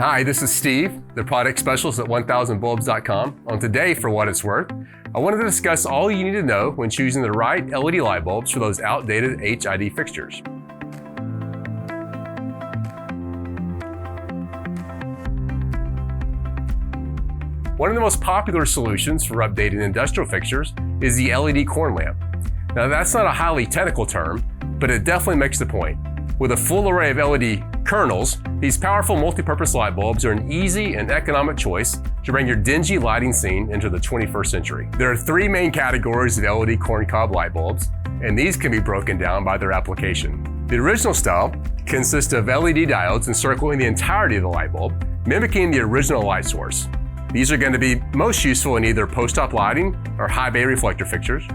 Hi, this is Steve, the product specialist at 1000bulbs.com. On today, for what it's worth, I wanted to discuss all you need to know when choosing the right LED light bulbs for those outdated HID fixtures. One of the most popular solutions for updating industrial fixtures is the LED corn lamp. Now that's not a highly technical term, but it definitely makes the point. With a full array of LED kernels, these powerful multi-purpose light bulbs are an easy and economic choice to bring your dingy lighting scene into the 21st century. There are three main categories of LED corncob light bulbs, and these can be broken down by their application. The original style consists of LED diodes encircling the entirety of the light bulb, mimicking the original light source. These are going to be most useful in either post-op lighting or high bay reflector fixtures.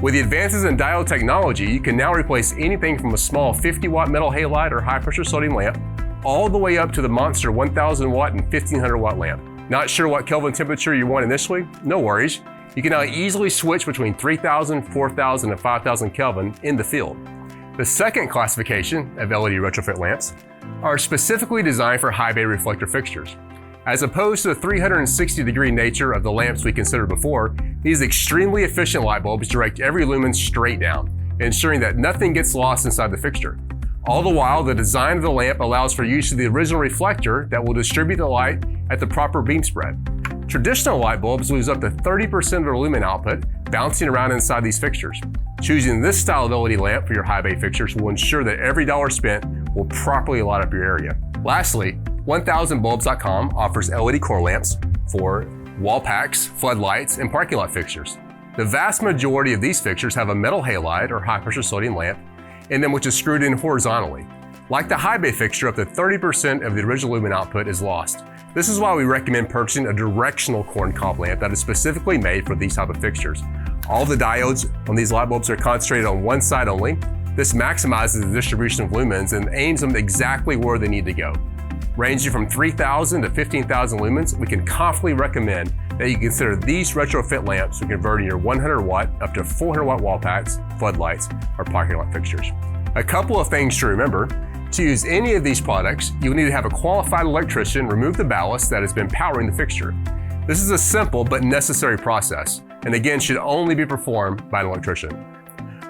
With the advances in diode technology, you can now replace anything from a small 50-watt metal halide or high-pressure sodium lamp all the way up to the monster 1,000-watt and 1,500-watt lamp. Not sure what Kelvin temperature you want initially? No worries. You can now easily switch between 3,000, 4,000, and 5,000 Kelvin in the field. The second classification of LED retrofit lamps are specifically designed for high bay reflector fixtures. As opposed to the 360-degree nature of the lamps we considered before, these extremely efficient light bulbs direct every lumen straight down, ensuring that nothing gets lost inside the fixture. All the while, the design of the lamp allows for use of the original reflector that will distribute the light at the proper beam spread. Traditional light bulbs lose up to 30% of their lumen output bouncing around inside these fixtures. Choosing this style of LED lamp for your high bay fixtures will ensure that every dollar spent will properly light up your area. Lastly, 1000bulbs.com offers LED core lamps for wall packs, floodlights, and parking lot fixtures. The vast majority of these fixtures have a metal halide or high-pressure sodium lamp in them, which is screwed in horizontally. Like the high bay fixture, up to 30% of the original lumen output is lost. This is why we recommend purchasing a directional corncob lamp that is specifically made for these type of fixtures. All the diodes on these light bulbs are concentrated on one side only. This maximizes the distribution of lumens and aims them exactly where they need to go. Ranging from 3,000 to 15,000 lumens, we can confidently recommend that you consider these retrofit lamps for converting your 100-watt up to 400-watt wall packs, floodlights, or parking lot fixtures. A couple of things to remember. To use any of these products, you will need to have a qualified electrician remove the ballast that has been powering the fixture. This is a simple but necessary process, and again should only be performed by an electrician.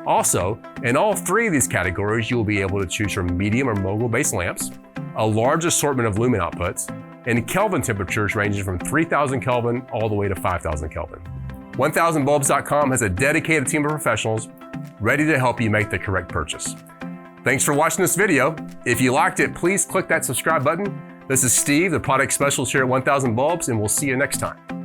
Also, in all three of these categories, you will be able to choose from medium or mogul-based lamps, a large assortment of lumen outputs, and Kelvin temperatures ranging from 3,000 Kelvin all the way to 5,000 Kelvin. 1000bulbs.com has a dedicated team of professionals ready to help you make the correct purchase. Thanks for watching this video. If you liked it, please click that subscribe button. This is Steve, the product specialist here at 1000 Bulbs, and we'll see you next time.